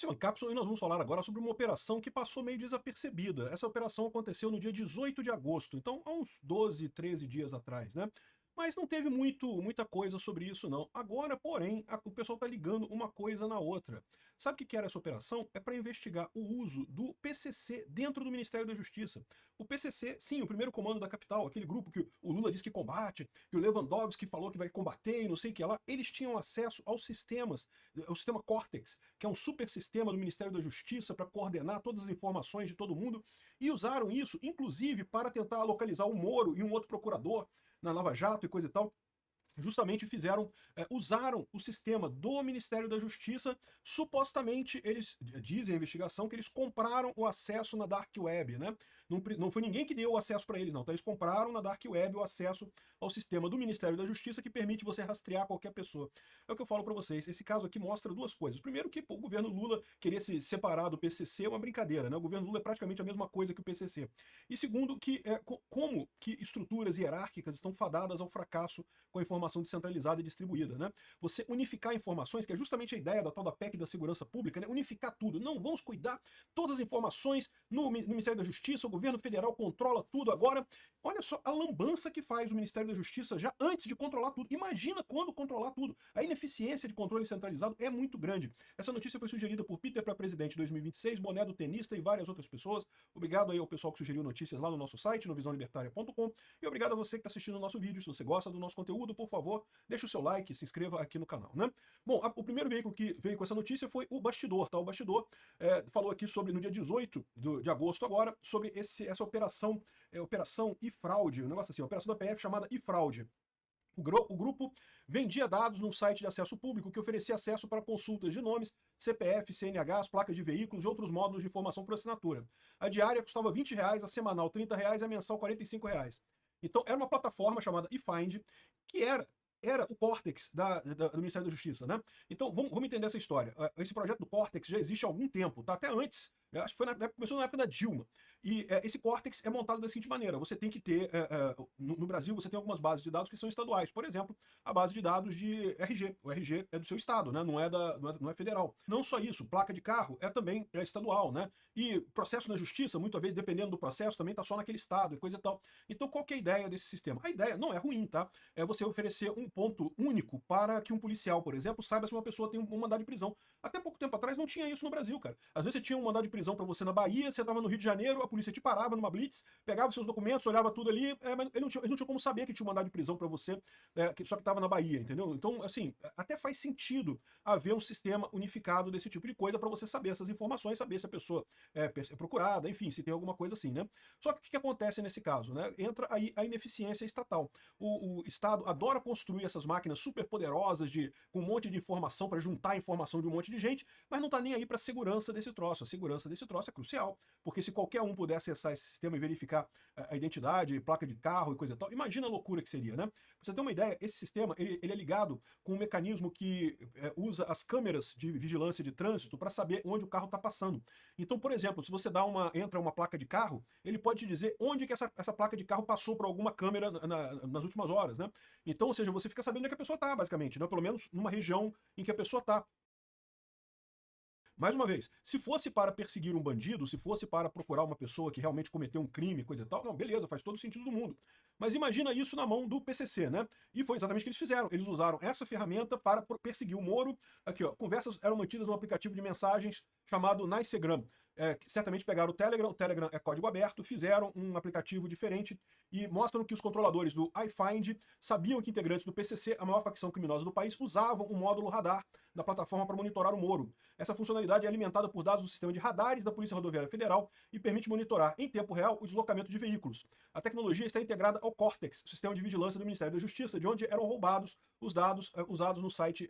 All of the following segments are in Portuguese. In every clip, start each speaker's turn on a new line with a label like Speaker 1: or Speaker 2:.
Speaker 1: Esse é o Ancapsul e nós vamos falar agora sobre uma operação que passou meio desapercebida. Essa operação aconteceu no dia 18 de agosto, então há uns 12, 13 dias atrás, né? Mas não teve muita coisa sobre isso não. Agora, porém, o pessoal está ligando uma coisa na outra. Sabe o que era essa operação? É para investigar o uso do PCC dentro do Ministério da Justiça. O PCC, sim, o primeiro comando da capital, aquele grupo que o Lula disse que combate, que o Lewandowski falou que vai combater e não sei o que lá, eles tinham acesso aos sistemas, ao sistema Cortex, que é um super sistema do Ministério da Justiça para coordenar todas as informações de todo mundo, e usaram isso, inclusive, para tentar localizar o Moro e um outro procurador na Lava Jato e coisa e tal. Justamente usaram o sistema do Ministério da Justiça. Supostamente, eles dizem a investigação que eles compraram o acesso na Dark Web, né? Não foi ninguém que deu o acesso para eles, não. Então eles compraram na Dark Web o acesso ao sistema do Ministério da Justiça que permite você rastrear qualquer pessoa. É o que eu falo para vocês. Esse caso aqui mostra duas coisas. Primeiro que o governo Lula querer se separar do PCC é uma brincadeira, né? O governo Lula é praticamente a mesma coisa que o PCC. E segundo, como que estruturas hierárquicas estão fadadas ao fracasso com a informação descentralizada e distribuída, né? Você unificar informações, que é justamente a ideia da tal da PEC da segurança pública, né? Unificar tudo. Não, vamos cuidar todas as informações no Ministério da Justiça, o governo federal controla tudo agora. Olha só a lambança que faz o Ministério da Justiça já antes de controlar tudo. Imagina quando controlar tudo. A ineficiência de controle centralizado é muito grande. Essa notícia foi sugerida por Peter para presidente 2026, Boné do tenista e várias outras pessoas. Obrigado aí ao pessoal que sugeriu notícias lá no nosso site, no visãolibertaria.com, e obrigado a você que está assistindo o nosso vídeo. Se você gosta do nosso conteúdo, por favor, deixa o seu like, se inscreva aqui no canal, né? Bom, o primeiro veículo que veio com essa notícia foi o Bastidor, tá? O Bastidor falou aqui sobre, no dia 18 de agosto agora, sobre essa operação, Operação e-Fraude, um negócio assim, a operação da PF chamada e-Fraude. O grupo vendia dados num site de acesso público que oferecia acesso para consultas de nomes, CPF, CNHs, placas de veículos e outros módulos de informação por assinatura. A diária custava R$20, a semanal R$30 e a mensal R$45. Então era uma plataforma chamada eFind, que era o Cortex do Ministério da Justiça, né? Então vamos entender essa história. Esse projeto do Cortex já existe há algum tempo, tá? Até antes. Eu acho que começou na época da Dilma. E esse Cortex é montado da seguinte maneira: você tem que ter, no Brasil, você tem algumas bases de dados que são estaduais. Por exemplo, a base de dados de RG. O RG é do seu estado, né? Não é federal. Não só isso, placa de carro também é estadual, né? E processo na justiça, muitas vezes, dependendo do processo, também está só naquele estado e coisa e tal. Então, qual que é a ideia desse sistema? A ideia não é ruim, tá? É você oferecer um ponto único para que um policial, por exemplo, saiba se uma pessoa tem um mandado de prisão. Até pouco tempo atrás não tinha isso no Brasil, cara. Às vezes você tinha um mandado de prisão para você na Bahia, você estava no Rio de Janeiro, a polícia te parava numa blitz, pegava seus documentos, olhava tudo ali, mas eles não tinham como saber que tinha um mandado de prisão para você, só que estava na Bahia, entendeu? Então, assim, até faz sentido haver um sistema unificado desse tipo de coisa para você saber essas informações, saber se a pessoa é procurada, enfim, se tem alguma coisa assim, né? Só que o que acontece nesse caso, né? Entra aí a ineficiência estatal. O Estado adora construir essas máquinas super poderosas com um monte de informação para juntar a informação de um monte de gente, mas não está nem aí para a segurança desse troço. A segurança desse troço é crucial, porque se qualquer um puder acessar esse sistema e verificar a identidade, placa de carro e coisa e tal, imagina a loucura que seria, né? Pra você ter uma ideia, esse sistema ele é ligado com um mecanismo que usa as câmeras de vigilância de trânsito para saber onde o carro está passando. Então, por exemplo, se você entra uma placa de carro, ele pode te dizer onde que essa placa de carro passou por alguma câmera nas últimas horas, né? Então, ou seja, você fica sabendo onde é que a pessoa está, basicamente, né? Pelo menos numa região em que a pessoa está. Mais uma vez, se fosse para perseguir um bandido, se fosse para procurar uma pessoa que realmente cometeu um crime, coisa e tal, não, beleza, faz todo o sentido do mundo. Mas imagina isso na mão do PCC, né? E foi exatamente o que eles fizeram. Eles usaram essa ferramenta para perseguir o Moro. Aqui, ó, conversas eram mantidas no aplicativo de mensagens chamado Nicegram. Certamente pegaram o Telegram é código aberto, fizeram um aplicativo diferente e mostram que os controladores do iFind sabiam que integrantes do PCC, a maior facção criminosa do país, usavam o módulo radar da plataforma para monitorar o Moro. Essa funcionalidade é alimentada por dados do sistema de radares da Polícia Rodoviária Federal e permite monitorar em tempo real o deslocamento de veículos. A tecnologia está integrada ao Cortex, o sistema de vigilância do Ministério da Justiça, de onde eram roubados os dados usados no site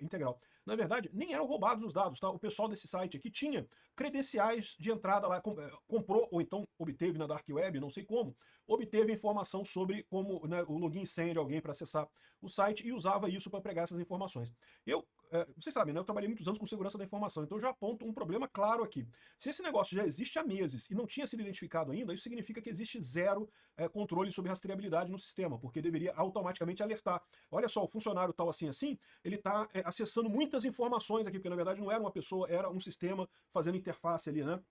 Speaker 1: integral. Na verdade, nem eram roubados os dados, tá? O pessoal desse site aqui tinha credenciais de entrada lá, comprou ou então obteve na Dark Web, não sei como, obteve informação sobre como, né, o login e senha de alguém para acessar o site e usava isso para pregar essas informações. Eu vocês sabem, né? Eu trabalhei muitos anos com segurança da informação, então eu já aponto um problema claro aqui. Se esse negócio já existe há meses e não tinha sido identificado ainda, isso significa que existe zero controle sobre rastreabilidade no sistema, porque deveria automaticamente alertar. Olha só, o funcionário tal assim, ele está acessando muitas informações aqui, porque na verdade não era uma pessoa, era um sistema fazendo interface ali, né?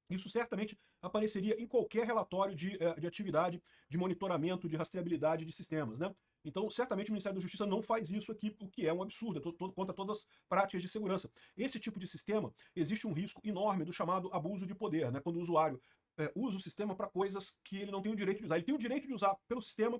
Speaker 1: Isso certamente apareceria em qualquer relatório de atividade, de monitoramento, de rastreabilidade de sistemas, né? Então, certamente o Ministério da Justiça não faz isso aqui, o que é um absurdo, contra todas as práticas de segurança. Esse tipo de sistema, existe um risco enorme do chamado abuso de poder, né? Quando o usuário usa o sistema para coisas que ele não tem o direito de usar. Ele tem o direito de usar pelo sistema.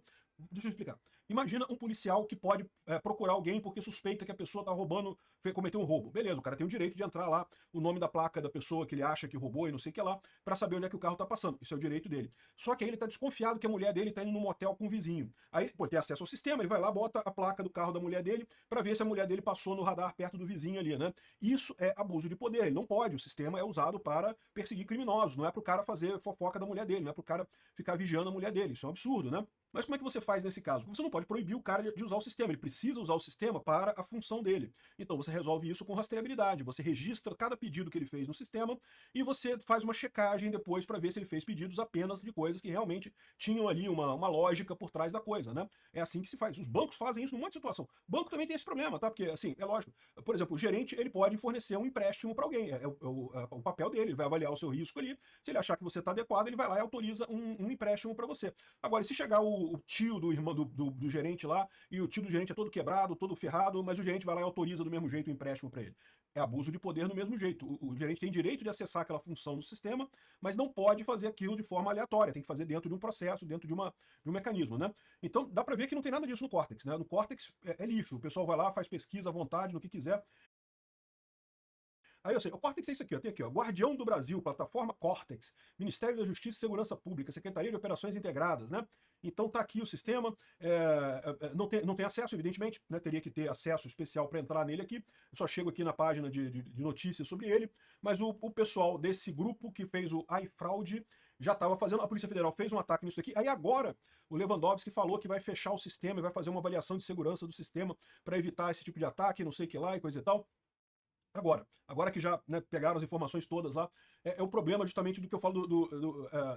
Speaker 1: Deixa eu explicar. Imagina um policial que pode procurar alguém porque suspeita que a pessoa está roubando, cometeu um roubo. Beleza, o cara tem o direito de entrar lá, o nome da placa da pessoa que ele acha que roubou e não sei o que lá, para saber onde é que o carro está passando. Isso é o direito dele. Só que aí ele está desconfiado que a mulher dele está indo num motel com um vizinho. Aí, pô, tem acesso ao sistema, ele vai lá, bota a placa do carro da mulher dele para ver se a mulher dele passou no radar perto do vizinho ali, né? Isso é abuso de poder. Ele não pode. O sistema é usado para perseguir criminosos. Não é para o cara fazer fofoca da mulher dele, não é para o cara ficar vigiando a mulher dele. Isso é um absurdo, né? Mas como é que você faz nesse caso? Você não pode proibir o cara de usar o sistema, ele precisa usar o sistema para a função dele. Então você resolve isso com rastreabilidade, você registra cada pedido que ele fez no sistema e você faz uma checagem depois para ver se ele fez pedidos apenas de coisas que realmente tinham ali uma lógica por trás da coisa, né? É assim que se faz. Os bancos fazem isso num monte de situação. O banco também tem esse problema, tá? Porque, assim, é lógico. Por exemplo, o gerente, ele pode fornecer um empréstimo para alguém. É o papel dele, ele vai avaliar o seu risco ali. Se ele achar que você está adequado, ele vai lá e autoriza um empréstimo para você. Agora, se chegar o tio do irmão do gerente lá, e o tio do gerente é todo quebrado, todo ferrado, mas o gerente vai lá e autoriza do mesmo jeito o empréstimo para ele. É abuso de poder do mesmo jeito. O gerente tem direito de acessar aquela função do sistema, mas não pode fazer aquilo de forma aleatória, tem que fazer dentro de um processo, dentro de um mecanismo, né? Então, dá para ver que não tem nada disso no Cortex, né? No Cortex é lixo, o pessoal vai lá, faz pesquisa à vontade, no que quiser. Aí eu sei, o Cortex é isso aqui, ó, tem aqui, ó, Guardião do Brasil, plataforma Cortex, Ministério da Justiça e Segurança Pública, Secretaria de Operações Integradas, né? Então tá aqui o sistema, não tem acesso, evidentemente, né? Teria que ter acesso especial para entrar nele aqui, eu só chego aqui na página de notícias sobre ele, mas o pessoal desse grupo que fez o iFraud já estava fazendo, a Polícia Federal fez um ataque nisso aqui, aí agora o Lewandowski falou que vai fechar o sistema e vai fazer uma avaliação de segurança do sistema para evitar esse tipo de ataque, não sei o que lá e coisa e tal. Agora que já, né, pegaram as informações todas lá, é o problema justamente do que eu falo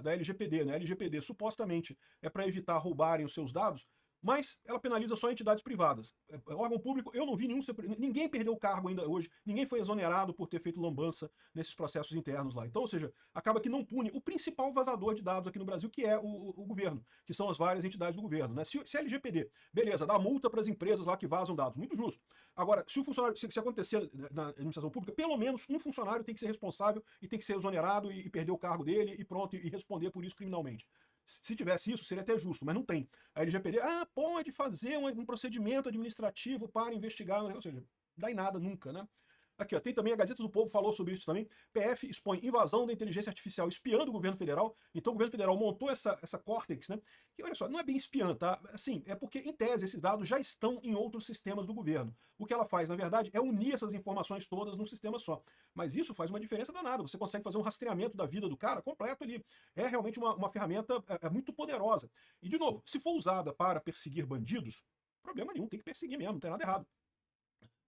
Speaker 1: da LGPD, né? A LGPD supostamente é para evitar roubarem os seus dados, mas ela penaliza só entidades privadas. Órgão público, eu não vi ninguém perdeu o cargo ainda hoje, ninguém foi exonerado por ter feito lambança nesses processos internos lá. Então, ou seja, acaba que não pune o principal vazador de dados aqui no Brasil, que é o governo, que são as várias entidades do governo, né? Se a LGPD, beleza, dá multa para as empresas lá que vazam dados, muito justo. Agora, se o funcionário, se acontecer na administração pública, pelo menos um funcionário tem que ser responsável e tem que ser exonerado e perder o cargo dele e pronto, e responder por isso criminalmente. Se tivesse isso, seria até justo, mas não tem. A LGPD, pode fazer um procedimento administrativo para investigar, ou seja, dá em nada nunca, né? Aqui, ó, tem também a Gazeta do Povo falou sobre isso também. PF expõe invasão da inteligência artificial espiando o governo federal. Então o governo federal montou essa Cortex, né? Que olha só, não é bem espiã, tá? Assim, é porque, em tese, esses dados já estão em outros sistemas do governo. O que ela faz, na verdade, é unir essas informações todas num sistema só. Mas isso faz uma diferença danada. Você consegue fazer um rastreamento da vida do cara completo ali. É realmente uma ferramenta muito poderosa. E, de novo, se for usada para perseguir bandidos, problema nenhum, tem que perseguir mesmo, não tem nada errado.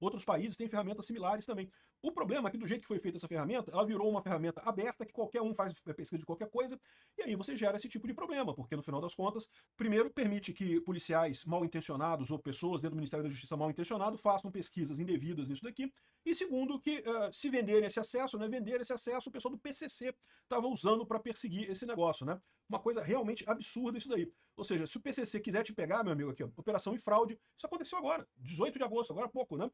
Speaker 1: Outros países têm ferramentas similares também. O problema é que, do jeito que foi feita essa ferramenta, ela virou uma ferramenta aberta que qualquer um faz pesquisa de qualquer coisa, e aí você gera esse tipo de problema, porque no final das contas, primeiro, permite que policiais mal intencionados ou pessoas dentro do Ministério da Justiça mal intencionados façam pesquisas indevidas nisso daqui, e segundo, que se venderem esse acesso, né, o pessoal do PCC estava usando para perseguir esse negócio, né? Uma coisa realmente absurda isso daí. Ou seja, se o PCC quiser te pegar, meu amigo, aqui, ó, operação e fraude, isso aconteceu agora, 18 de agosto, agora há pouco, né?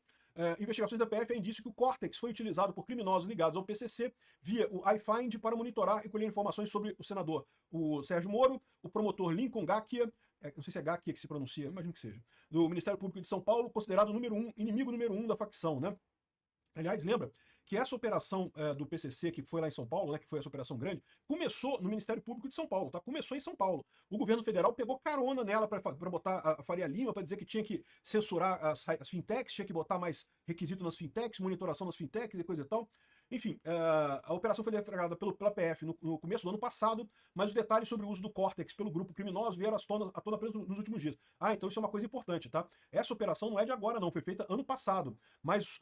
Speaker 1: Investigações da PF é indício que o Cortex foi utilizado por criminosos ligados ao PCC via o iFind para monitorar e colher informações sobre o senador, o Sérgio Moro, o promotor Lincoln Gakia, não sei se é Gakia que se pronuncia, imagino que seja, do Ministério Público de São Paulo, considerado inimigo número 1 da facção, né? Aliás, lembra que essa operação do PCC, que foi lá em São Paulo, né, que foi essa operação grande, começou no Ministério Público de São Paulo, tá? Começou em São Paulo. O governo federal pegou carona nela para botar a Faria Lima, para dizer que tinha que censurar as fintechs, tinha que botar mais requisito nas fintechs, monitoração nas fintechs e coisa e tal. Enfim, a operação foi deflagrada pela PF no começo do ano passado, mas os detalhes sobre o uso do Córtex pelo grupo criminoso vieram à tona apenas nos últimos dias. Ah, então isso é uma coisa importante, tá? Essa operação não é de agora não, foi feita ano passado, mas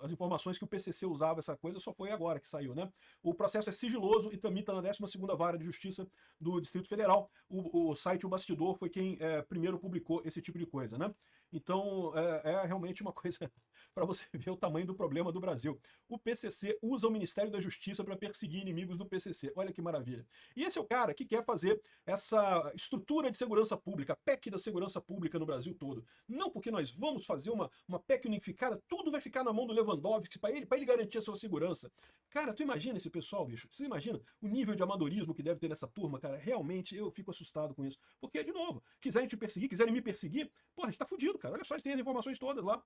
Speaker 1: as informações que o PCC usava essa coisa só foi agora que saiu, né? O processo é sigiloso e tramita na 12ª Vara de Justiça do Distrito Federal. O site O Bastidor foi quem primeiro publicou esse tipo de coisa, né? Então, é realmente uma coisa para você ver o tamanho do problema do Brasil. O PCC usa o Ministério da Justiça para perseguir inimigos do PCC. Olha que maravilha. E esse é o cara que quer fazer essa estrutura de segurança pública, a PEC da segurança pública no Brasil todo. Não porque nós vamos fazer uma PEC unificada, tudo vai ficar na mão do Lewandowski para ele garantir a sua segurança. Cara, tu imagina esse pessoal, bicho? Você imagina o nível de amadorismo que deve ter nessa turma, cara? Realmente eu fico assustado com isso. Porque, de novo, quiserem te perseguir, quiserem me perseguir, porra, a gente tá fudido, cara. Olha só, eles têm as informações todas lá.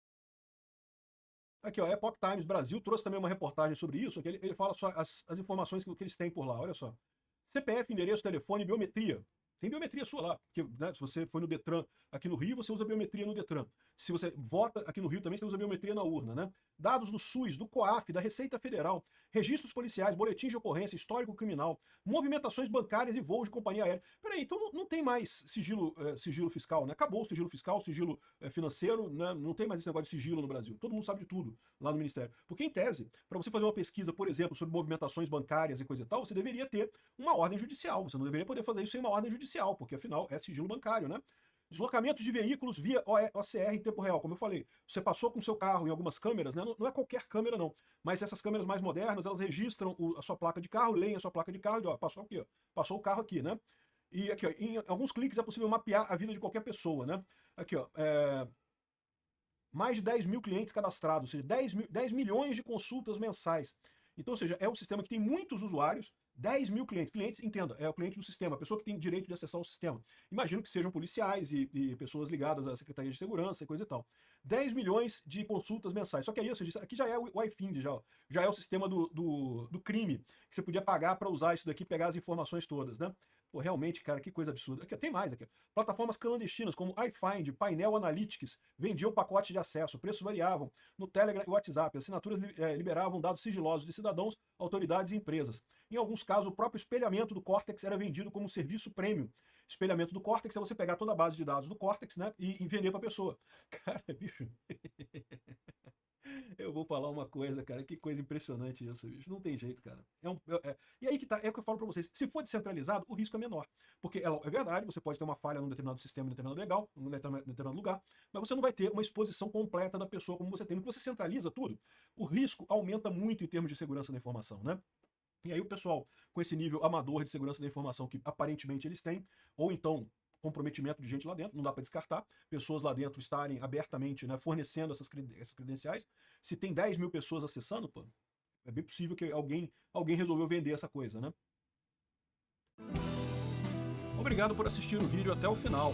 Speaker 1: Aqui, ó, Epoch Times Brasil trouxe também uma reportagem sobre isso, que ele fala só as informações que eles têm por lá, olha só. CPF, endereço, telefone, biometria. Tem biometria sua lá, porque, né, se você foi no Detran aqui no Rio, você usa biometria no Detran. Se você vota aqui no Rio também, você usa biometria na urna, né? Dados do SUS, do COAF, da Receita Federal, registros policiais, boletins de ocorrência, histórico criminal, movimentações bancárias e voos de companhia aérea. Peraí, então não tem mais sigilo fiscal, né? Acabou o sigilo fiscal, sigilo financeiro, né? Não tem mais esse negócio de sigilo no Brasil. Todo mundo sabe de tudo lá no Ministério. Porque, em tese, para você fazer uma pesquisa, por exemplo, sobre movimentações bancárias e coisa e tal, você deveria ter uma ordem judicial. Você não deveria poder fazer isso sem uma ordem judicial, porque afinal é sigilo bancário, né? Deslocamentos de veículos via OCR em tempo real, como eu falei. Você passou com seu carro em algumas câmeras, né? Não é qualquer câmera não, mas essas câmeras mais modernas, elas registram a sua placa de carro, leem a sua placa de carro e ó, passou aqui, ó, passou o carro aqui, né? E aqui, ó, em alguns cliques é possível mapear a vida de qualquer pessoa, né? Aqui, ó, mais de 10 mil clientes cadastrados, ou seja, 10 milhões de consultas mensais. Então, ou seja, é um sistema que tem muitos usuários, 10 mil clientes. Clientes, entenda, é o cliente do sistema, a pessoa que tem direito de acessar o sistema. Imagino que sejam policiais e pessoas ligadas à Secretaria de Segurança e coisa e tal. 10 milhões de consultas mensais. Só que aí, ou seja, aqui já é o iFind, já é o sistema do crime, que você podia pagar para usar isso daqui e pegar as informações todas, né? Pô, realmente, cara, que coisa absurda. Aqui, tem mais aqui. Plataformas clandestinas como iFind, Painel Analytics vendiam pacote de acesso, preços variavam. No Telegram e WhatsApp, assinaturas liberavam dados sigilosos de cidadãos, autoridades e empresas. Em alguns casos, o próprio espelhamento do Cortex era vendido como serviço premium. Espelhamento do Cortex é você pegar toda a base de dados do Cortex, né, e vender para a pessoa. Cara, bicho... Eu vou falar uma coisa, cara, que coisa impressionante isso, bicho. Não tem jeito, cara. E aí que tá, é o que eu falo pra vocês. Se for descentralizado, o risco é menor. Porque é verdade, você pode ter uma falha num determinado sistema, num determinado legal, num determinado lugar, mas você não vai ter uma exposição completa da pessoa como você tem. No que você centraliza tudo, o risco aumenta muito em termos de segurança da informação, né? E aí o pessoal, com esse nível amador de segurança da informação que aparentemente eles têm, ou então comprometimento de gente lá dentro, não dá para descartar, pessoas lá dentro estarem abertamente, né, fornecendo essas credenciais. Se tem 10 mil pessoas acessando, pô, é bem possível que alguém resolveu vender essa coisa, né? Obrigado por assistir o vídeo até o final.